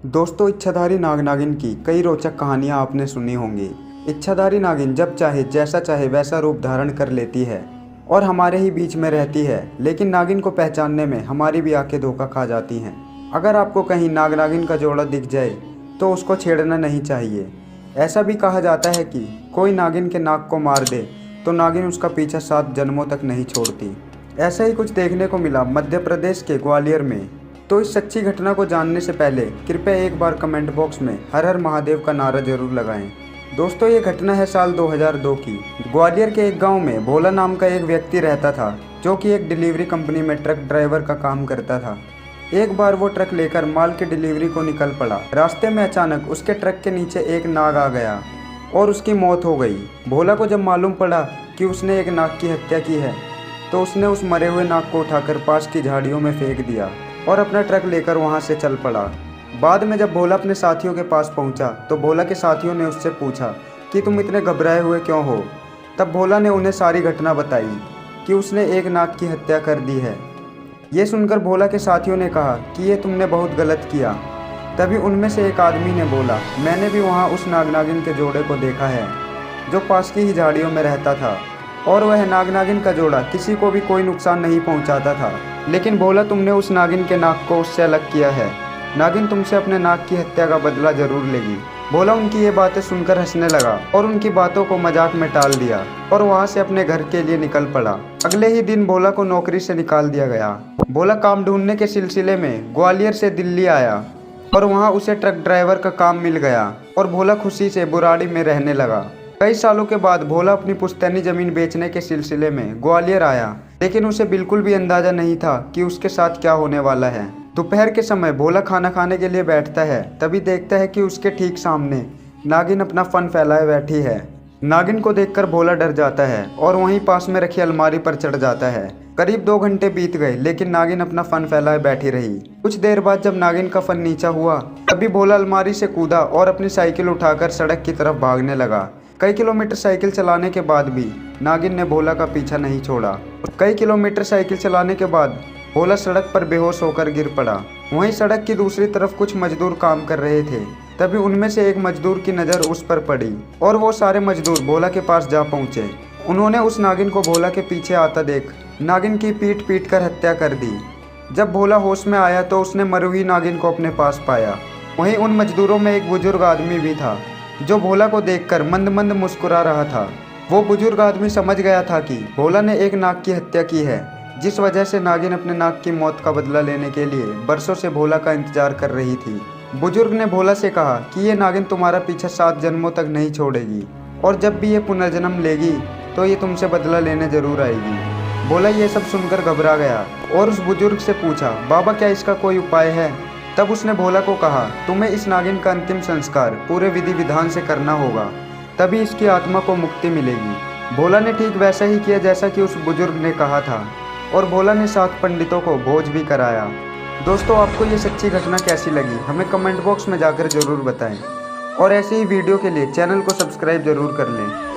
दोस्तों, इच्छाधारी नाग नागिन की कई रोचक कहानियां आपने सुनी होंगी। इच्छाधारी नागिन जब चाहे जैसा चाहे वैसा रूप धारण कर लेती है और हमारे ही बीच में रहती है, लेकिन नागिन को पहचानने में हमारी भी आंखें धोखा खा जाती हैं। अगर आपको कहीं नाग नागिन का जोड़ा दिख जाए तो उसको छेड़ना नहीं चाहिए। ऐसा भी कहा जाता है कि कोई नागिन के नाग को मार दे तो नागिन उसका पीछा 7 जन्मों तक नहीं छोड़ती। ऐसा ही कुछ देखने को मिला मध्य प्रदेश के ग्वालियर में। तो इस सच्ची घटना को जानने से पहले कृपया एक बार कमेंट बॉक्स में हर हर महादेव का नारा जरूर लगाएं। दोस्तों, ये घटना है साल 2002 की। ग्वालियर के एक गांव में भोला नाम का एक व्यक्ति रहता था, जो कि एक डिलीवरी कंपनी में ट्रक ड्राइवर का काम करता था। एक बार वो ट्रक लेकर माल की डिलीवरी को निकल पड़ा। रास्ते में अचानक उसके ट्रक के नीचे एक नाग आ गया और उसकी मौत हो गई। भोला को जब मालूम पड़ा कि उसने एक नाग की हत्या की है तो उसने उस मरे हुए नाग को उठाकर पास की झाड़ियों में फेंक दिया और अपना ट्रक लेकर वहां से चल पड़ा। बाद में जब भोला अपने साथियों के पास पहुंचा तो भोला के साथियों ने उससे पूछा कि तुम इतने घबराए हुए क्यों हो। तब भोला ने उन्हें सारी घटना बताई कि उसने एक नाग की हत्या कर दी है। ये सुनकर भोला के साथियों ने कहा कि ये तुमने बहुत गलत किया। तभी उनमें से एक आदमी ने बोला, मैंने भी वहाँ उस नाग नागिन के जोड़े को देखा है जो पास की ही झाड़ियों में रहता था, और वह नाग नागिन का जोड़ा किसी को भी कोई नुकसान नहीं पहुंचाता था। लेकिन भोला, तुमने उस नागिन के नाग को उससे अलग किया है। नागिन तुमसे अपने नाग की हत्या का बदला जरूर लेगी। भोला उनकी ये बातें सुनकर हंसने लगा और उनकी बातों को मजाक में टाल दिया और वहाँ से अपने घर के लिए निकल पड़ा। अगले ही दिन भोला को नौकरी से निकाल दिया गया। भोला काम ढूंढने के सिलसिले में ग्वालियर से दिल्ली आया और वहाँ उसे ट्रक ड्राइवर का काम मिल गया और भोला खुशी से बुराड़ी में रहने लगा। कई सालों के बाद भोला अपनी पुश्तैनी जमीन बेचने के सिलसिले में ग्वालियर आया, लेकिन उसे बिल्कुल भी अंदाजा नहीं था कि उसके साथ क्या होने वाला है। दोपहर के समय भोला खाना खाने के लिए बैठता है, तभी देखता है कि उसके ठीक सामने नागिन अपना फन फैलाए बैठी है। नागिन को देखकर भोला डर जाता है और वहीं पास में रखी अलमारी पर चढ़ जाता है। करीब 2 घंटे बीत गए, लेकिन नागिन अपना फन फैलाए बैठी रही। कुछ देर बाद जब नागिन का फन नीचा हुआ तभी भोला अलमारी से कूदा और अपनी साइकिल उठाकर सड़क की तरफ भागने लगा। कई किलोमीटर साइकिल चलाने के बाद भी नागिन ने भोला का पीछा नहीं छोड़ा। कई किलोमीटर साइकिल चलाने के बाद भोला सड़क पर बेहोश होकर गिर पड़ा। वहीं सड़क की दूसरी तरफ कुछ मजदूर काम कर रहे थे। तभी उनमें से एक मजदूर की नज़र उस पर पड़ी और वो सारे मजदूर भोला के पास जा पहुंचे। उन्होंने उस नागिन को भोला के पीछे आता देख नागिन की पीट पीट कर हत्या कर दी। जब भोला होश में आया तो उसने मरी हुई नागिन को अपने पास पाया। वहीं उन मजदूरों में एक बुजुर्ग आदमी भी था जो भोला को देखकर मंद मंद मुस्कुरा रहा था। वो बुजुर्ग आदमी समझ गया था कि भोला ने एक नाग की हत्या की है, जिस वजह से नागिन अपने नाग की मौत का बदला लेने के लिए बरसों से भोला का इंतजार कर रही थी। बुजुर्ग ने भोला से कहा कि ये नागिन तुम्हारा पीछा 7 जन्मों तक नहीं छोड़ेगी और जब भी ये पुनर्जन्म लेगी तो ये तुमसे बदला लेने जरूर आएगी। भोला ये सब सुनकर घबरा गया और उस बुजुर्ग से पूछा, बाबा क्या इसका कोई उपाय है? तब उसने भोला को कहा, तुम्हें इस नागिन का अंतिम संस्कार पूरे विधि विधान से करना होगा, तभी इसकी आत्मा को मुक्ति मिलेगी। भोला ने ठीक वैसा ही किया जैसा कि उस बुजुर्ग ने कहा था और भोला ने 7 पंडितों को भोज भी कराया। दोस्तों, आपको ये सच्ची घटना कैसी लगी हमें कमेंट बॉक्स में जाकर ज़रूर बताएं और ऐसे ही वीडियो के लिए चैनल को सब्सक्राइब ज़रूर कर लें।